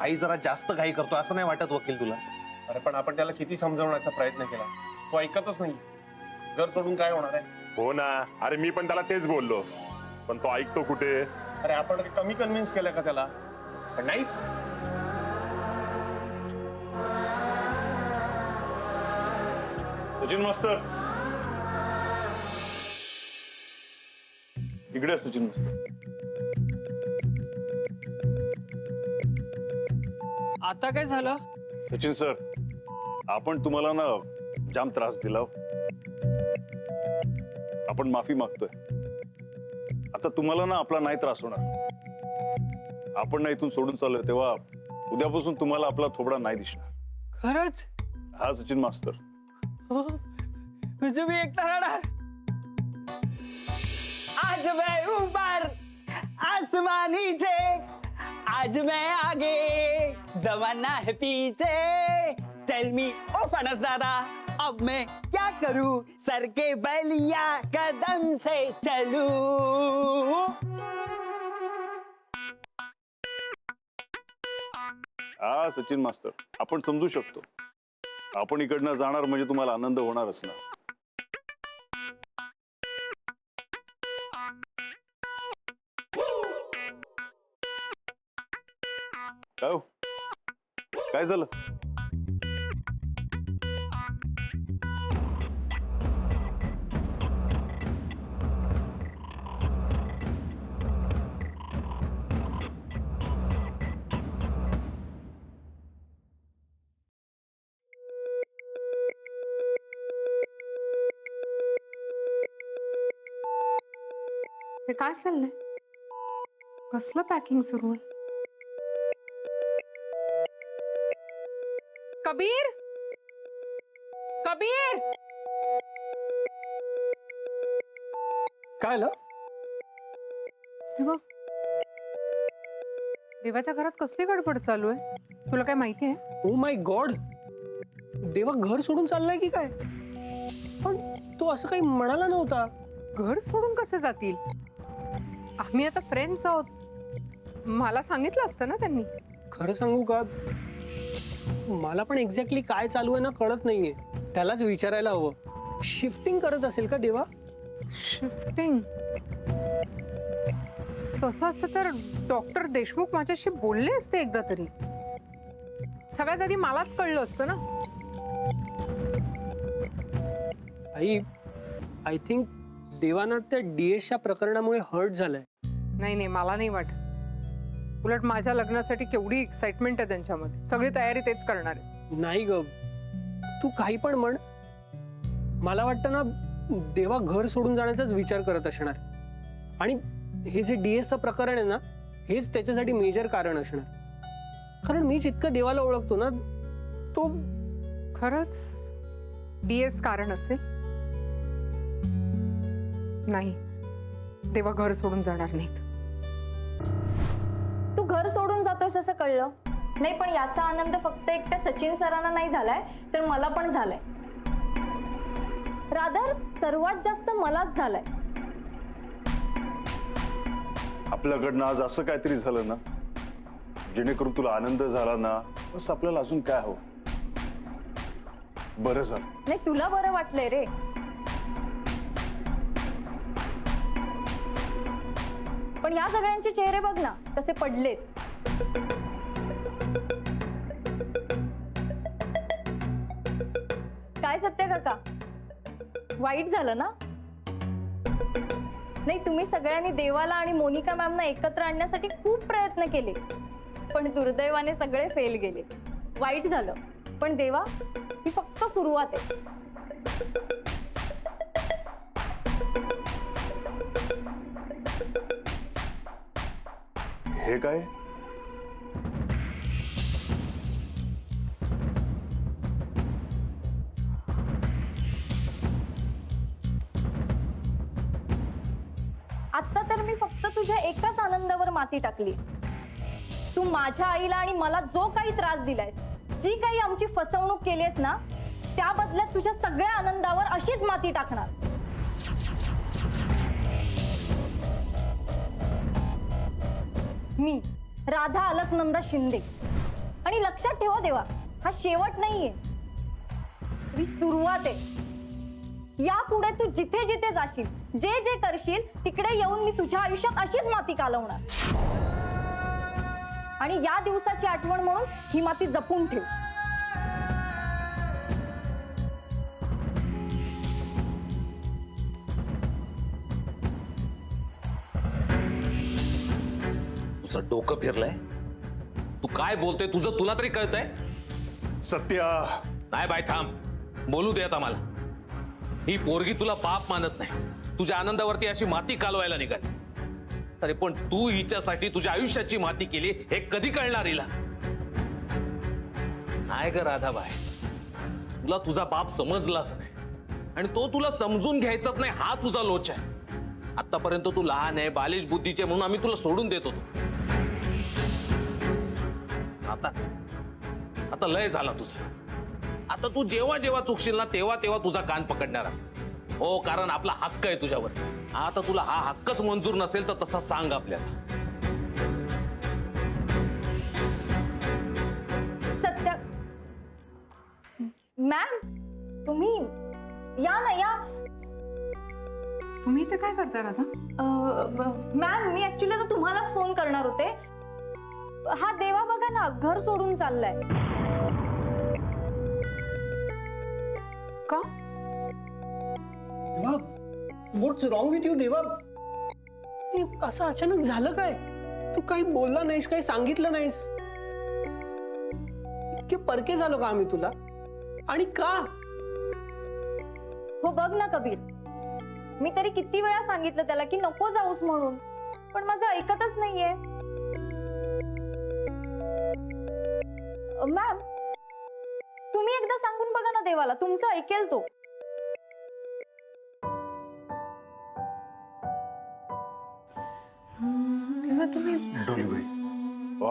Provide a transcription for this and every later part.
आई जरा जास्त घाई करतो असं नाही वाटत वकील तुला? अरे पण आपण त्याला किती समजावण्याचा प्रयत्न केला, तो ऐकतच नाही. घर सोडून काय होणार आहे? हो ना, अरे मी पण त्याला तेच बोललो, पण तो ऐकतो कुठे? अरे आपण कमी कन्व्हिन्स केलं का त्याला? पण नाहीच. सचिन मास्तर इकडे. सचिन मास्तर आता काय झालं? सचिन सर, आपण तुम्हाला ना जाम त्रास दिला. आपण माफी मागतोय. आता तुम्हाला ना आपला नाही त्रास होणार. आपण ना इथून सोडून चाललोय तेव्हा उद्यापासून तुम्हाला आपला थोबडा नाही दिसणार. खरंच? हा सचिन मास्तर. तुझं मी एकटा राहणार. आज मैं ऊपर आसमान नीचे, आज मैं आगे जमाना है पीछे. टेल मी ओ फनस दादा, अब मैं क्या करूं? सर के बैलिया कदम से चलूं. हा सचिन मास्तर, आपण समजू शकतो. आपण इकडनं जाणार म्हणजे तुम्हाला आनंद होणारच ना. काय हो? काय झालं? हे काय चाललंय? कसलं पॅकिंग सुरू आहे? कबीर, कबीर, काय आलं? हे बघ, देवाच्या घरात कसली गडबड चालू आहे? तुला काय माहिती आहे? ओ माय गॉड, देवा घर सोडून चाललाय की काय? पण तो असं काही म्हणाला नव्हता. घर सोडून कसे जातील? आम्ही आता फ्रेंड्स आहोत. मला सांगितलं असतं ना त्यांनी. खरं सांगू का, मला पण एक्झॅक्टली काय चालू आहे ना कळत नाहीये. त्यालाच विचारायला हवं. शिफ्टिंग करत असेल का देवा? शिफ्टिंग? तसं असतं तर डॉक्टर देशमुख माझ्याशी बोलले असते एकदा तरी. सगळ्यात आधी मलाच कळलं असतं ना. आई, आय थिंक देवाना त्या डीएसच्या प्रकरणामुळे हर्ट झालाय. नाही नाही, मला नाही वाटत. उलट माझ्या लग्नासाठी केवढी एक्साइटमेंट आहे त्यांच्यामध्ये. सगळी तयारी तेच करणार आहे. नाही ग, तू काही पण म्हण, मला वाटतं ना देवा घर सोडून जाण्याचाच विचार करत असणार. आणि हे जे डीएसचं प्रकरण आहे ना, हेच त्याच्यासाठी मेजर कारण असणार. कारण मी जितकं देवाला ओळखतो ना, तो खरंच डीएस कारण असेल. नाही, देवा घर सोडून जाणार नाहीत. तू घर सोडून जातोस असं कळलं नाही, पण याचा आनंद फक्त एकट्या सचिन सरांना नाही झालाय, तर मला पण झालाय. रादर सर्वात जास्त मलाच झालाय. आपल्याकडनं आज असं काहीतरी झालं ना, जेणेकरून तुला आनंद झाला ना, बस आपल्याला अजून काय हवं? बरं झालं. नाही, तुला बरं वाटलंय रे. पण या सगळ्यांचे चेहरे बघ ना कसे पडलेत. काय सत्य काका, वाईट झालं ना? नाही, तुम्ही सगळ्यांनी देवाला आणि मोनिका मॅमना एकत्र आणण्यासाठी खूप प्रयत्न केले, पण दुर्दैवाने सगळे फेल गेले. वाईट झालं, पण देवा, ही फक्त सुरुवात आहे. हे काय? आता तर मी फक्त तुझ्या एकाच आनंदावर माती टाकली. तू माझ्या आईला आणि मला जो काही त्रास दिलायस, जी काही आमची फसवणूक केलीस ना, त्या बदल्यात तुझ्या सगळ्या आनंदावर अशीच माती टाकणार. मी राधा अलकनंदा शिंदे आणि लक्षात ठेवा देवा, हा शेवट नाहीये, ही सुरुवात आहे. यापुढे तू जिथे जिथे जाशील, जे जे करशील, तिकडे येऊन मी तुझ्या आयुष्यात अशीच माती कालवणार. आणि या दिवसाची आठवण म्हणून ही माती जपून ठेव. तुझं डोकं फिरलंय? तू काय बोलते तुझं तुला तरी कळतंय? सत्या, नाही बाय थांब, बोलू दे आता मला. ही पोरगी तुला बाप मानत नाही, तुझ्या आनंदावरती अशी माती कालवायला निघाली. अरे पण तू हिच्यासाठी तुझ्या आयुष्याची माती केली हे कधी कळणार हिला? नाही ग राधाबाई, तुला तुझा बाप समजलाच नाही आणि तो तुला समजून घ्यायचाच नाही, हा तुझा लोच आहे. आतापर्यंत तू लहान आहे, बालिश बुद्धीचे म्हणून आम्ही तुला सोडून देत होतो. आता लय झाला तुझा. आता तू जेव्हा जेव्हा चुकशील ना तेव्हा तेव्हा तुझा कान पकडणार हो, कारण आपला हक्क आहे तुझ्यावर. आता तुला हा हक्कच मंजूर नसेल तर तसा सांग आपल्याला. सत्या मॅम, तुम्ही या ना, या. तुम्ही इथे काय करता राधा? मॅम, मी ऍक्च्युली तर तुम्हालाच फोन करणार होते. हा देवा बघा ना, घर सोडून चाललाय. का? देवा, व्हॉट्स रॉंग विथ यू देवा? असं अचानक झालं काय? तू काही बोलला नाहीस, काही सांगितलं नाहीस. इतके परके झालो का आम्ही तुला? आणि का? हो बघ ना कबीर, मी तरी किती वेळा सांगितलं त्याला की नको जाऊस म्हणून, पण माझं ऐकतच नाहीये. मॅम, तुम्ही एकदा सांगून बघा ना देवाला, तुमचं ऐकेल तो. तेव्हा तुम्ही डोलीबाई,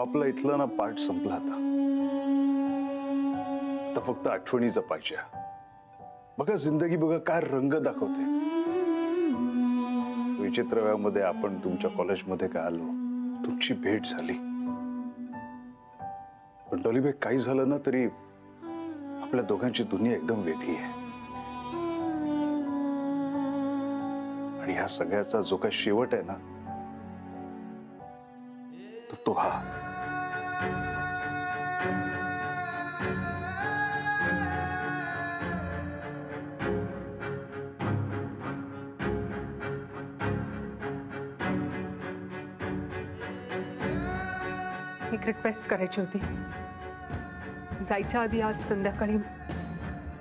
आपला इथला ना पाठ संपला आता. आता फक्त आठवणी जपायच्या. बघा जिंदगी बघा काय रंग दाखवते. विचित्रव्यामध्ये आपण तुमच्या कॉलेजमध्ये काय आलो, तुमची भेट झाली. पण डोलीबाई, काही झालं ना तरी आपल्या दोघांची दुनिया एकदम वेगळी आहे. आणि ह्या सगळ्याचा जो काही शेवट आहे ना, तो हा. एक रिक्वेस्ट करायची होती. जायच्या आधी आज संध्याकाळी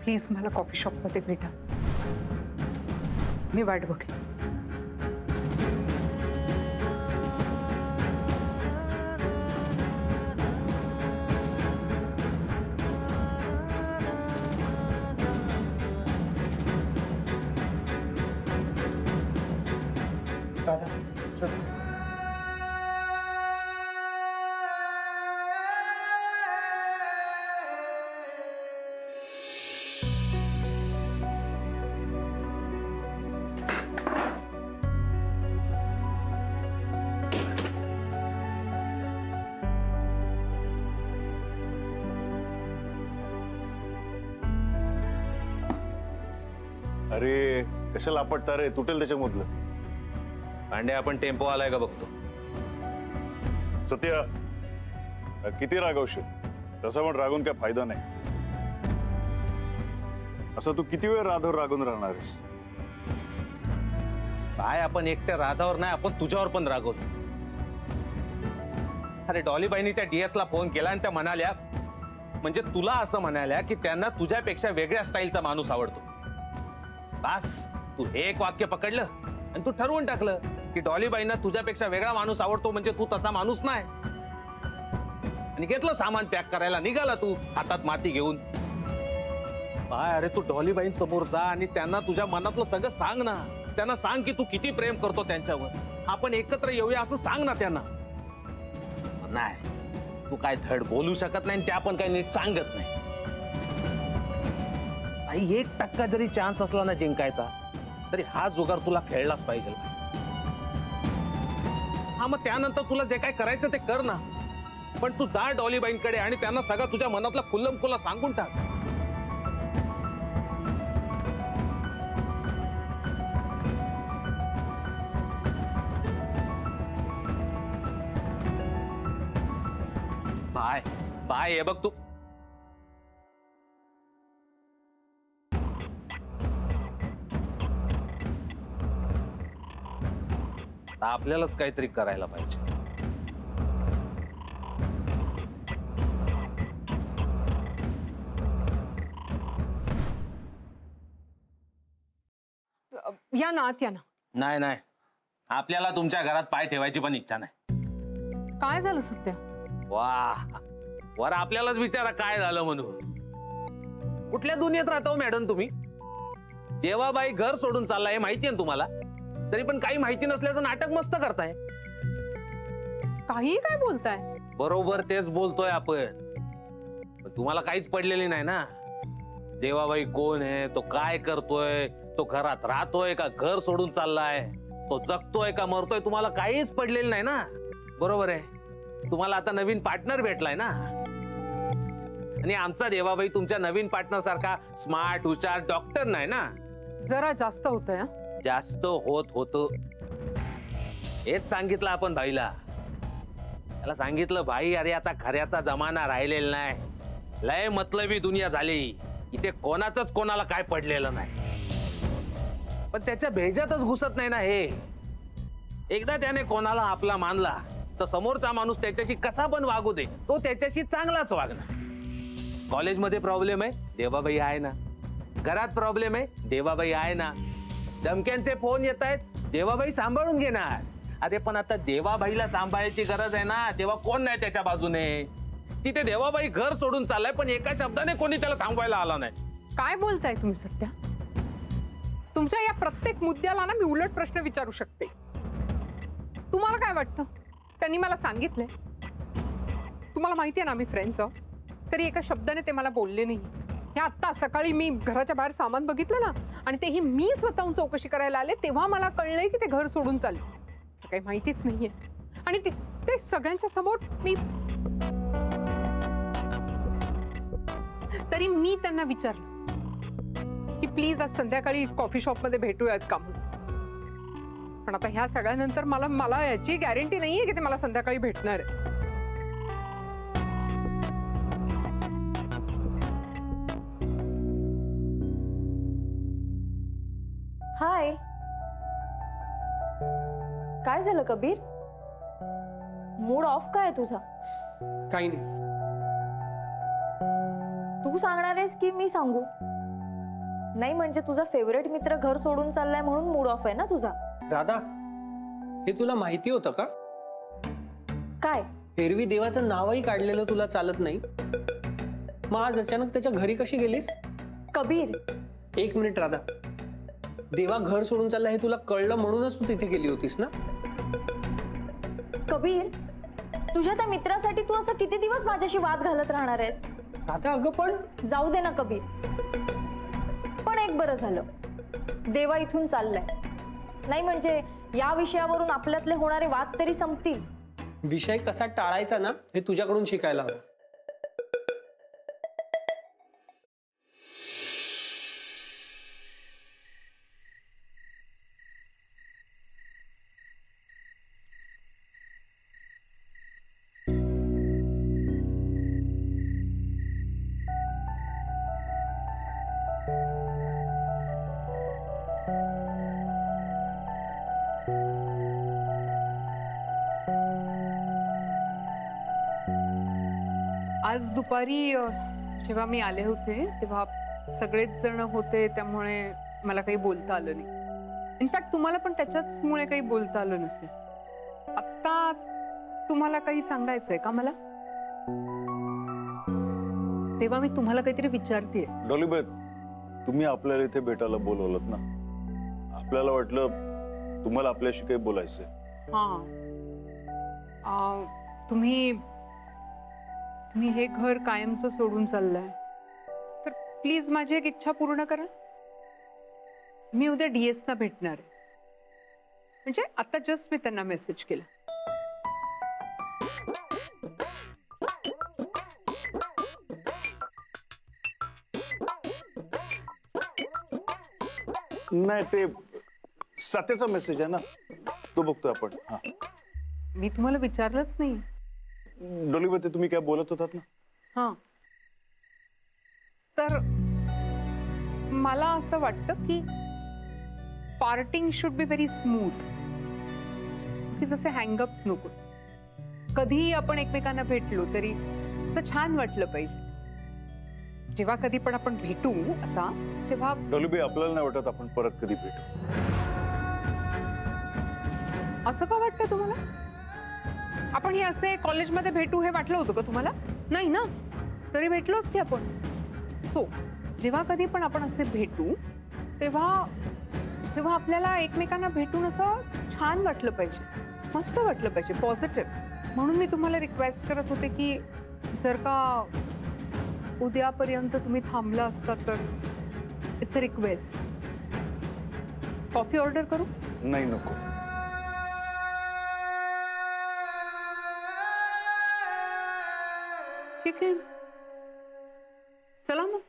प्लीज मला कॉफी शॉप मध्ये भेटा. मी वाट बघेन. राधा, चल. अरे कशाला आपटता रे, तुटेल त्याच्यामधलं. पांडे, आपण टेम्पो आलाय का बघतो. सत्या, किती रागवशील? तसं पण रागून काय फायदा नाही. असं तू किती वेळ राधावर रागून राहणार आहेस? काय आपण एकट्या राधावर नाही, आपण तुझ्यावर पण रागवतो. अरे डॉलीबाईंनी त्या DS ला फोन केला आणि त्या म्हणाल्या, म्हणजे तुला असं म्हणाल्या की त्यांना तुझ्यापेक्षा वेगळ्या स्टाईलचा माणूस आवडतो. बस तू हे एक वाक्य पकडलं आणि तू ठरवून टाकलं की डॉलीबाईंना तुझ्यापेक्षा वेगळा माणूस आवडतो, म्हणजे तू तसा माणूस नाही. आणि घेतलं सामान पॅक करायला, निघाला तू हातात माती घेऊन. काय अरे, तू डॉलीबाईंसमोर जा आणि त्यांना तुझ्या मनातलं सगळं सांग ना. त्यांना सांग की तू किती प्रेम करतो त्यांच्यावर, आपण एकत्र येऊया असं सांग ना त्यांना. नाही, तू काय धड बोलू शकत नाही, त्या पण काही नीट सांगत नाही. 1% जरी चान्स असला ना जिंकायचा, तरी हा जुगार तुला खेळलाच पाहिजे. हा, मग त्यानंतर तुला जे काय करायचं ते कर ना. पण तू जा डॉलीबाईंकडे आणि त्यांना सगळं तुझ्या मनातला खुल्लम खुल्ला सांगून टाक. बाय बाय, हे बघ तू आपल्यालाच काहीतरी करायला पाहिजे. या ना आत या ना. नाही नाही, आपल्याला तुमच्या घरात पाय ठेवायची पण इच्छा नाही. काय झालं सध्या? वा वर आपल्यालाच विचारा काय झालं म्हणून. कुठल्या दुनियेत राहतो मॅडम तुम्ही? देवाबाई घर सोडून चाललाय माहिती आहे तुम्हाला, तरी पण काही माहिती नसल्याचं नाटक मस्त करताय. काही काय बोलताय? बरोबर तेच बोलतोय आपण, पण तुम्हाला काहीच पडलेली नाही ना. देवाबाई कोण आहे, तो काय करतोय, तो घरात राहतोय का घर सोडून चाललाय, तो जगतोय का मरतोय, तुम्हाला काहीच पडलेलं नाही ना. बरोबर आहे, तुम्हाला आता नवीन पार्टनर भेटलाय ना. आणि आमचा देवाबाई तुमच्या नवीन पार्टनर सारखा स्मार्ट हुशार डॉक्टर नाही ना. जरा जास्त होतंय हं? जास्त होत हेच सांगितलं आपण भाईला. त्याला सांगितलं भाई अरे आता खऱ्याचा जमाना राहिलेला नाही, लय मतलबी दुनिया झाली, इथे कोणाचंच कोणाला काय पडलेलं नाही. पण त्याच्या भेजातच घुसत नाही ना हे. एकदा त्याने कोणाला आपला मानला तर समोरचा माणूस त्याच्याशी कसा पण वागू दे, तो त्याच्याशी चांगलाच वागणार. कॉलेजमध्ये प्रॉब्लेम आहे, देवाबाई आहे ना. घरात प्रॉब्लेम आहे, देवाबाई आहे ना. धमक्यांचे फोन येत आहेत, देवाबाई सांभाळून घेणार. अरे पण आता देवाबाईला सांभाळायची गरज आहे ना, तेव्हा कोण नाही त्याच्या बाजूने. तिथे देवाबाई घर सोडून चाललाय, पण एका शब्दाने कोणी त्याला थांबवायला आला नाही. काय बोलताय तुम्ही सध्या? तुमच्या या प्रत्येक मुद्द्याला ना मी उलट प्रश्न विचारू शकते. तुम्हाला काय वाटतं? त्यांनी मला सांगितलंय, तुम्हाला माहिती आहे ना आम्ही फ्रेंड्स आहोत, तरी एका शब्दाने ते मला बोलले नाही. हे आता सकाळी मी घराच्या बाहेर सामान बघितलं ना, आणि तेही मी स्वतःहून चौकशी करायला आले, तेव्हा मला कळलंय की ते घर सोडून चालले. काही माहितीच नाहीये. आणि ते सगळ्यांच्या समोर तरी मी त्यांना विचारलं की प्लीज आज संध्याकाळी कॉफी शॉप मध्ये भेटूयात का म्हणून. पण आता ह्या सगळ्यानंतर मला याची गॅरंटी नाहीये की ते मला संध्याकाळी भेटणार आहे. हाय, काय झालं कबीर? मूड ऑफ काय तुझा? काही नाही. तू सांगणार आहेस की मी सांगू? नाही म्हणजे तुझा फेवरेट मित्र घर सोडून चाललाय म्हणून मूड ऑफ आहे ना तुझा? राधा, हे तुला माहिती होतं का? काय? एरवी देवाचं नावही काढलेलं तुला चालत नाही, मग आज अचानक त्याच्या घरी कशी गेलीस? कबीर, एक मिनिट राधा, देवा घर सोडून चालला हे तुला कळलं म्हणूनच तू तिथे गेली होतीस ना? कबीर, तुझ्या त्या मित्रासाठी तू असं किती दिवस माझ्याशी वाद घालत राहणार आहेस? राधा अगं पण जाऊ दे ना कबीर. पण एक बरं झालं, देवा इथून चाललाय. नाही म्हणजे या विषयावरून आपल्यातले होणारे वाद तरी संपतील. विषय कसा टाळायचा ना हे तुझ्याकडून शिकायला हवं. आज दुपारी जेव्हा मी आले होते तेव्हा सगळेच जण होते, त्यामुळे मला काही बोलता आलं नाही. इनफॅक्ट तुम्हाला पण त्याच्याचमुळे काही बोलता आलं नसेल. आता तुम्हाला काही सांगायचंय का मला? तेव्हा मी तुम्हाला काहीतरी विचारतेय. डॉलीबाई, तुम्ही आपल्याला इथे भेटायला बोलवलं ना, आपल्याला वाटलं तुम्हाला आपल्याशी काही बोलायचंय. तुम्ही हे घर कायमचं सोडून चाललाय तर प्लीज माझी एक इच्छा पूर्ण करा. मी उद्या DS ला भेटणार आहे. म्हणजे आता जस्ट मी त्यांना मेसेज केला. नाही ते सत्याचा मेसेज आहे ना, तो बघतोय आपण. हा मी तुम्हाला विचारलंच नाही. डोलीवरती तुम्ही काय बोलत होतात ना. हा तर मला असं वाटतं की parting should be very smooth, की जसे हँगअप्स नको. कधीही आपण एकमेकांना भेटलो तरी असं छान वाटलं पाहिजे. जेव्हा कधी पण आपण भेटू आता तेव्हा डोलीबाई आपल्याला नाही वाटत आपण परत कधी भेटू. असं का वाटतं तुम्हाला? आपण हे असे कॉलेजमध्ये भेटू हे वाटलं होतं का तुम्हाला? नाही ना, तरी भेटलोच की आपण. सो जेव्हा कधी पण आपण असे भेटू तेव्हा तेव्हा आपल्याला एकमेकांना भेटून असं छान वाटलं पाहिजे, मस्त वाटलं पाहिजे, पॉझिटिव्ह. म्हणून मी तुम्हाला रिक्वेस्ट करत होते की जर का उद्यापर्यंत तुम्ही थांबला असता तर it's a request. Coffee order करू? नाही नको. ठीक आहे, चला मग.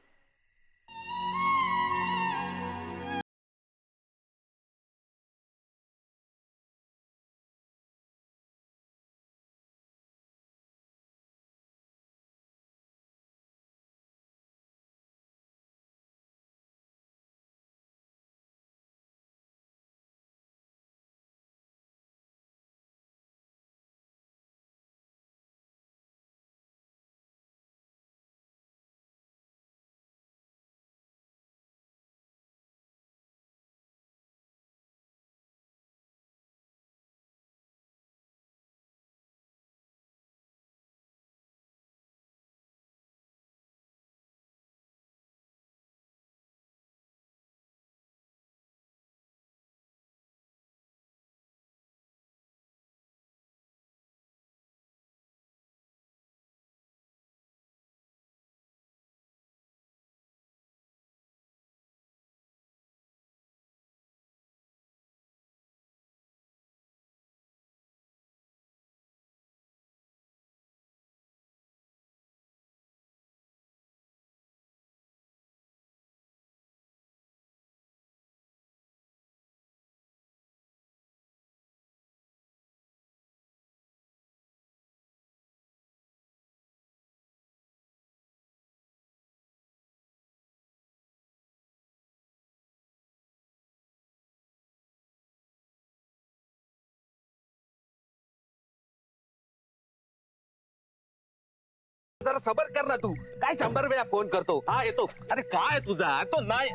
जरा सबर कर ना तू. काय 100 वेळा फोन करतो. हा येतो. अरे काय तुझा तो नाही.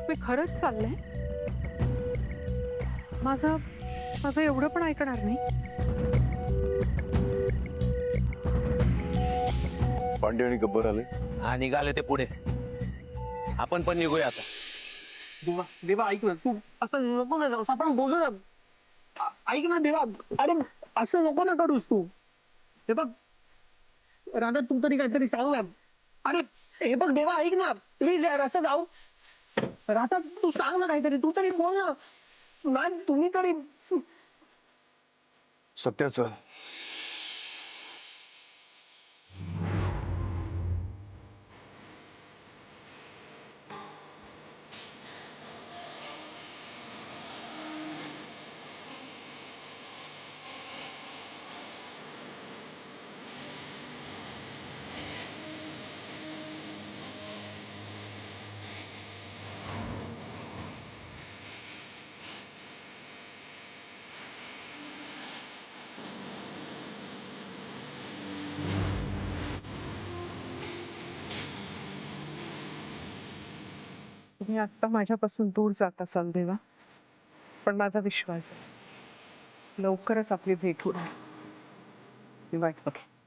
मी खरंच चाललंय? माझं माझं एवढं पण ऐकणार नाही? पांडे आणि गब्बर आले. हा निघाले ते पुढे. आपण पण निघूया आता. देवा देवा ऐक ना, तू असं नको ना जाऊस, आपण बोलू ना. ऐक ना देवा, अरे असं नको ना करूस तू. हे बघ राधा, तू तरी काहीतरी सांग ना. अरे हे बघ देवा, ऐक ना प्लीज यार, असं जाऊ. राधा तू सांग ना काहीतरी, तू तरी बोल ना. नाही तुम्ही तरी. सत्याचं तुम्ही आता माझ्यापासून दूर जात असाल देवा, पण माझा विश्वास आहे लवकरच आपली भेट होणार. मी वाट बघेन.